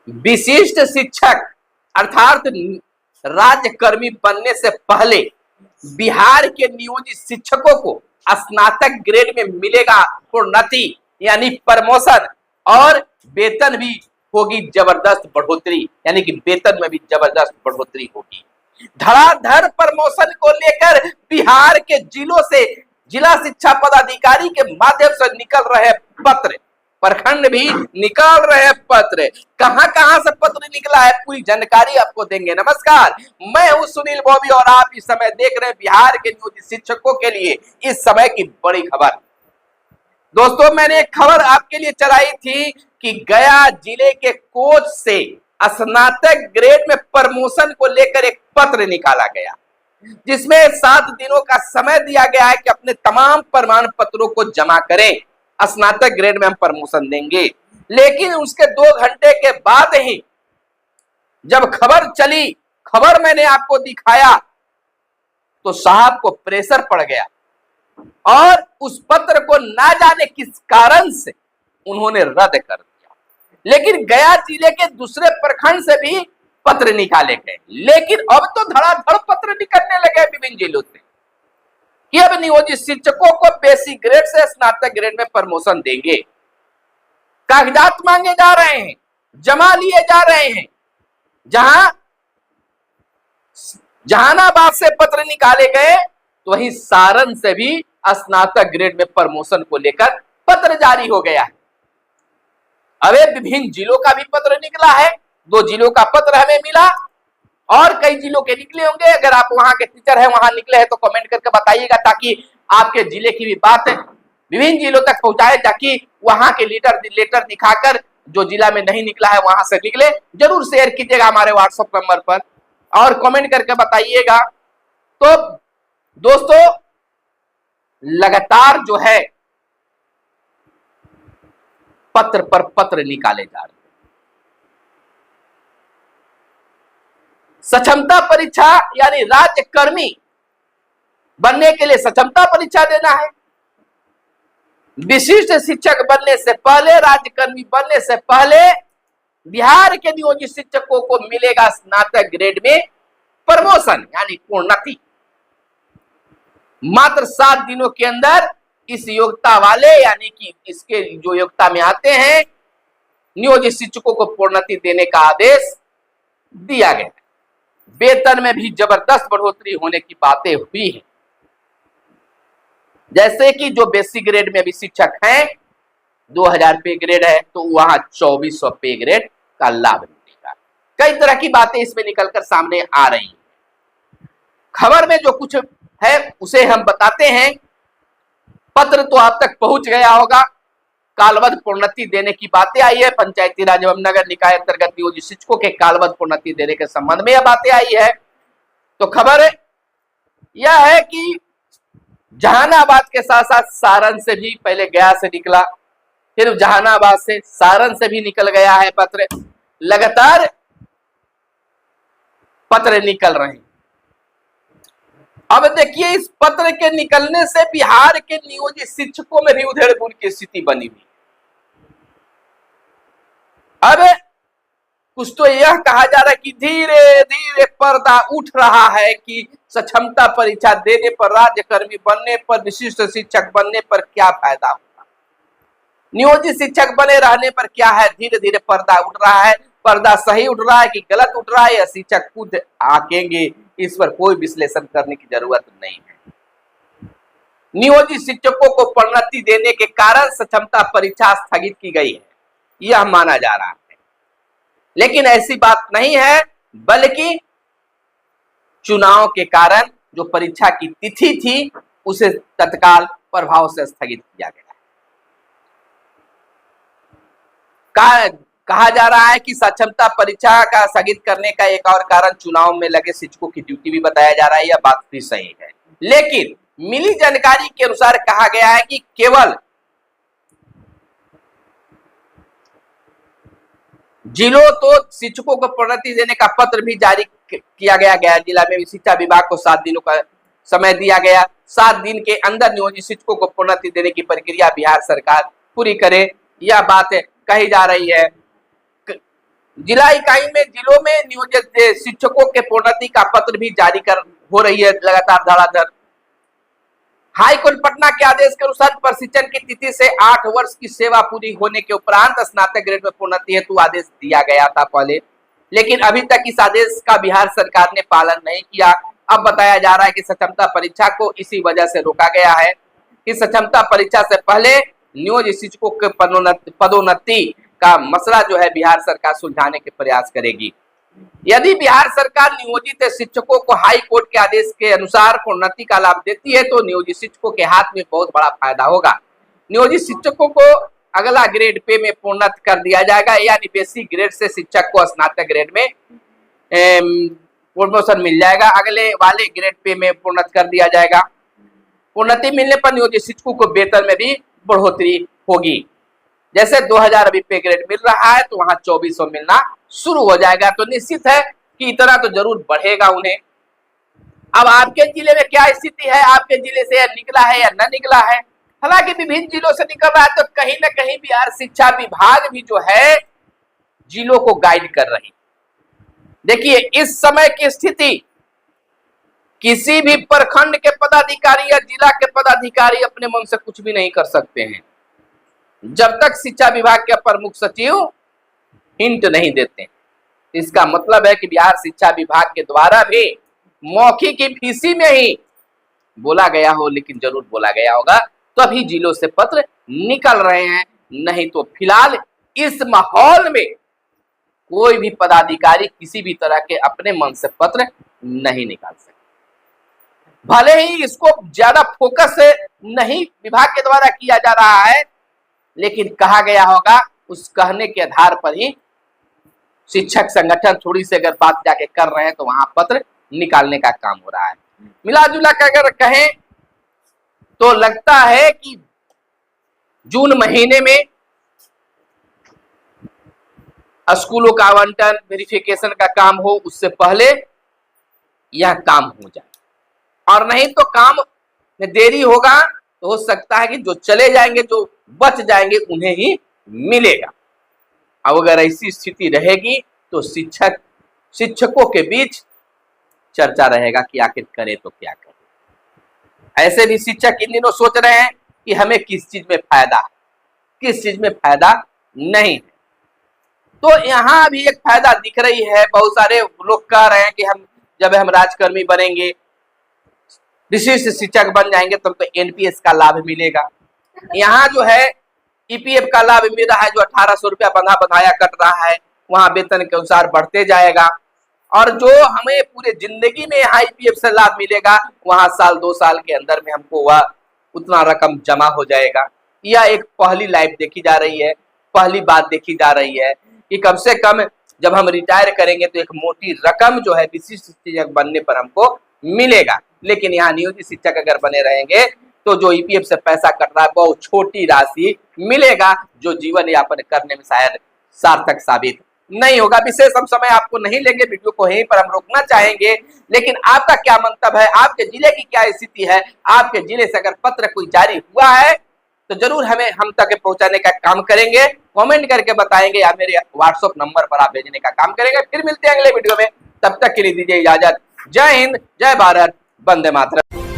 विशिष्ट शिक्षक अर्थात राज्यकर्मी बनने से पहले बिहार के नियोजित शिक्षकों को स्नातक ग्रेड में मिलेगा प्रोन्नति यानी प्रमोशन, और वेतन भी होगी जबरदस्त बढ़ोतरी, यानी कि वेतन में भी जबरदस्त बढ़ोतरी होगी। धड़ाधड़ प्रमोशन को लेकर बिहार के जिलों से जिला शिक्षा पदाधिकारी के माध्यम से निकल रहे पत्र, प्रखंड भी निकाल रहे पत्र, कहां से पत्र निकला है पूरी जानकारी आपको देंगे। नमस्कार, मैं हूं सुनील बॉबी और आप इस समय देख रहे हैं बिहार के नियोजित शिक्षकों के लिए इस समय की बड़ी खबर। दोस्तों, मैंने एक खबर आपके लिए चलाई थी कि गया जिले के कोच से स्नातक ग्रेड में प्रमोशन को लेकर एक पत्र निकाला गया, जिसमें 7 दिनों का समय दिया गया है कि अपने तमाम प्रमाण पत्रों को जमा करें, स्नातक ग्रेड में हम प्रमोशन देंगे। लेकिन उसके 2 घंटे के बाद ही जब खबर चली, खबर मैंने आपको दिखाया, तो साहब को प्रेशर पड़ गया और उस पत्र को ना जाने किस कारण से उन्होंने रद्द कर दिया। लेकिन गया जिले के दूसरे प्रखंड से भी पत्र निकाले गए, लेकिन अब तो धड़ाधड़ पत्र निकलने लगे विभिन्न जिलों से कि अब नियोजित शिक्षकों को बेसिक ग्रेड से स्नातक ग्रेड में प्रमोशन देंगे। कागजात मांगे जा रहे हैं, जमा लिए जा रहे हैं। जहानाबाद से पत्र निकाले गए, तो वहीं सारण से भी स्नातक ग्रेड में प्रमोशन को लेकर पत्र जारी हो गया है। अबे विभिन्न जिलों का भी पत्र निकला है, 2 जिलों का पत्र हमें मिला और कई जिलों के निकले होंगे। अगर आप वहां के टीचर हैं, वहां निकले हैं, तो कमेंट करके बताइएगा, ताकि आपके जिले की भी बात विभिन्न जिलों तक पहुंचाए, ताकि वहां के लेटर दिखाकर जो जिला में नहीं निकला है वहां से निकले। जरूर शेयर कीजिएगा हमारे व्हाट्सएप नंबर पर और कमेंट करके बताइएगा। तो दोस्तों, लगातार जो है पत्र पर पत्र निकाले जा रहे हैं। सक्षमता परीक्षा यानी राज्यकर्मी बनने के लिए सक्षमता परीक्षा देना है। विशिष्ट शिक्षक बनने से पहले, राज्यकर्मी बनने से पहले बिहार के नियोजित शिक्षकों को मिलेगा स्नातक ग्रेड में प्रमोशन यानी प्रोन्नति। मात्र 7 दिनों के अंदर इस योग्यता वाले यानी कि इसके जो योग्यता में आते हैं नियोजित शिक्षकों को प्रोन्नति देने का आदेश दिया गया। वेतन में भी जबरदस्त बढ़ोतरी होने की बातें हुई हैं। जैसे कि जो बेसिक ग्रेड में भी शिक्षक हैं 2000 पे ग्रेड है, तो वहां 2400 पे ग्रेड का लाभ मिलेगा। कई तरह की बातें इसमें निकलकर सामने आ रही हैं। खबर में जो कुछ है उसे हम बताते हैं। पत्र तो आप तक पहुंच गया होगा। कालबद्ध प्रोन्नति देने की बातें आई है। पंचायती राज एवं नगर निकाय अंतर्गत नियोजित शिक्षकों के कालबद्ध प्रोन्नति देने के संबंध में यह बातें आई है। तो खबर यह है कि जहानाबाद के साथ साथ सारण से भी, पहले गया से निकला, फिर जहानाबाद से सारण से भी निकल गया है पत्र। लगातार पत्र निकल रहे हैं। अब देखिए, इस पत्र के निकलने से बिहार के नियोजित शिक्षकों में भी उधेड़-बुन की स्थिति बनी हुई। अब कुछ तो यह कहा जा रहा है कि धीरे धीरे पर्दा उठ रहा है कि सक्षमता परीक्षा देने पर, राज्यकर्मी बनने पर, विशिष्ट शिक्षक बनने पर क्या फायदा होगा, नियोजित शिक्षक बने रहने पर क्या है। धीरे धीरे पर्दा उठ रहा है। पर्दा सही उठ रहा है कि गलत उठ रहा है, या शिक्षक खुद आकेंगे, इस पर कोई विश्लेषण करने की जरूरत नहीं है। नियोजित शिक्षकों को प्रोन्नति देने के कारण सक्षमता परीक्षा स्थगित की गई है, यह माना जा रहा है। लेकिन ऐसी बात नहीं है, बल्कि चुनाव के कारण जो परीक्षा की तिथि थी उसे तत्काल प्रभाव से स्थगित किया गया है। कहा जा रहा है कि सक्षमता परीक्षा का स्थगित करने का एक और कारण चुनाव में लगे शिक्षकों की ड्यूटी भी बताया जा रहा है। यह बात भी सही है, लेकिन मिली जानकारी के अनुसार कहा गया है कि केवल जिलों तो शिक्षकों को प्रोन्नति देने का पत्र भी जारी किया गया। गया जिला में भी शिक्षा विभाग को 7 दिनों का समय दिया गया। 7 दिन के अंदर नियोजित शिक्षकों को प्रोन्नति देने की प्रक्रिया बिहार सरकार पूरी करे, यह बात कही जा रही है। जिला इकाई में जिलों में नियोजित शिक्षकों के प्रोन्नति का पत्र भी जारी कर हो रही है लगातार धड़ाधड़। हाई कोर्ट पटना के आदेश के अनुसार प्रशिक्षण की तिथि से 8 वर्ष की सेवा पूरी होने के उपरांत स्नातक ग्रेड में प्रोन्नति हेतु आदेश दिया गया था पहले, लेकिन अभी तक इस आदेश का बिहार सरकार ने पालन नहीं किया। अब बताया जा रहा है कि सक्षमता परीक्षा को इसी वजह से रोका गया है कि सक्षमता परीक्षा से पहले नियोजित शिक्षकों के पदोन्नति का मसला जो है बिहार सरकार सुलझाने के प्रयास करेगी। यदि बिहार सरकार नियोजित शिक्षकों को हाई कोर्ट के आदेश के अनुसार प्रोन्नति का लाभ देती है तो नियोजित शिक्षकों के हाथ में बहुत बड़ा फायदा होगा। नियोजित शिक्षकों को अगला ग्रेड पे में प्रोन्नत कर दिया जाएगा, यानी बेसिक ग्रेड से शिक्षक को स्नातक ग्रेड में प्रमोशन मिल जाएगा, अगले वाले ग्रेड पे में प्रोन्नत कर दिया जाएगा। प्रोन्नति मिलने पर नियोजित शिक्षकों को वेतन में भी बढ़ोतरी होगी। जैसे 2000 अभी पे ग्रेड मिल रहा है तो वहां 2400 मिलना शुरू हो जाएगा। तो निश्चित है कि इतना तो जरूर बढ़ेगा उन्हें। अब आपके जिले में क्या स्थिति है, आपके जिले से निकला है या न निकला है? हालांकि विभिन्न जिलों से निकल रहा है तो कहीं ना कहीं बिहार शिक्षा विभाग भी जो है जिलों को गाइड कर रही। देखिए इस समय की स्थिति, किसी भी प्रखंड के पदाधिकारी या जिला के पदाधिकारी अपने मन से कुछ भी नहीं कर सकते हैं जब तक शिक्षा विभाग के प्रमुख सचिव हिंट नहीं देते। इसका मतलब है कि बिहार शिक्षा विभाग के द्वारा भी मौखिक फीसी में ही बोला गया हो, लेकिन जरूर बोला गया होगा, तभी जिलों से पत्र निकल रहे हैं। नहीं तो फिलहाल इस माहौल में कोई भी पदाधिकारी किसी भी तरह के अपने मन से पत्र नहीं निकाल सकते। भले ही इसको ज्यादा फोकस नहीं विभाग के द्वारा किया जा रहा है, लेकिन कहा गया होगा, उस कहने के आधार पर ही शिक्षक संगठन थोड़ी सी अगर बात जाके कर रहे हैं तो वहां पत्र निकालने का काम हो रहा है। मिला जुला कर अगर कहें तो लगता है कि जून महीने में स्कूलों का आवंटन वेरिफिकेशन का काम हो, उससे पहले यह काम हो जाए, और नहीं तो काम में देरी होगा तो हो सकता है कि जो चले जाएंगे, जो बच जाएंगे, उन्हें ही मिलेगा। अब अगर ऐसी स्थिति रहेगी तो शिक्षकों के बीच चर्चा रहेगा कि आखिर करें तो क्या करें। ऐसे भी शिक्षक इन दिनों सोच रहे हैं कि हमें किस चीज में फायदा है, किस चीज में फायदा नहीं है। तो यहाँ भी एक फायदा दिख रही है। बहुत सारे लोग कह रहे हैं कि जब हम राजकर्मी बनेंगे, विशिष्ट शिक्षक बन जाएंगे तब तो एनपीएस का लाभ मिलेगा। यहाँ जो है ईपीएफ का लाभ मिल रहा है, जो 1800 रुपया बंधाया कट रहा है, वहां वेतन के अनुसार बढ़ते जाएगा। और जो हमें पूरे जिंदगी में यहाँ ईपीएफ से लाभ मिलेगा, वहां साल 2 साल के अंदर में हमको वह उतना रकम जमा हो जाएगा। यह एक पहली लाइफ देखी जा रही है, पहली बात देखी जा रही है कि कम से कम जब हम रिटायर करेंगे तो एक मोटी रकम जो है विशिष्ट शिक्षक बनने पर हमको मिलेगा। लेकिन यहाँ नियोजित शिक्षक अगर बने रहेंगे तो जो ईपीएफ से पैसा कट रहा है बहुत छोटी राशि मिलेगा, जो जीवन यापन करने में शायद सार्थक साबित नहीं होगा। विशेष हम समय आपको नहीं लेंगे, वीडियो को यहीं पर हम रोकना चाहेंगे। लेकिन आपका क्या मंतव्य है, आपके जिले की क्या स्थिति है, आपके जिले से अगर पत्र कोई जारी हुआ है तो जरूर हमें हम तक पहुंचाने का काम करेंगे, कमेंट करके बताएंगे या मेरे व्हाट्सएप नंबर पर आप भेजने का काम करेंगे। फिर मिलते हैं अगले वीडियो में, तब तक के लिए दीजिए इजाजत। जय हिंद, जय भारत, वंदे मातरम।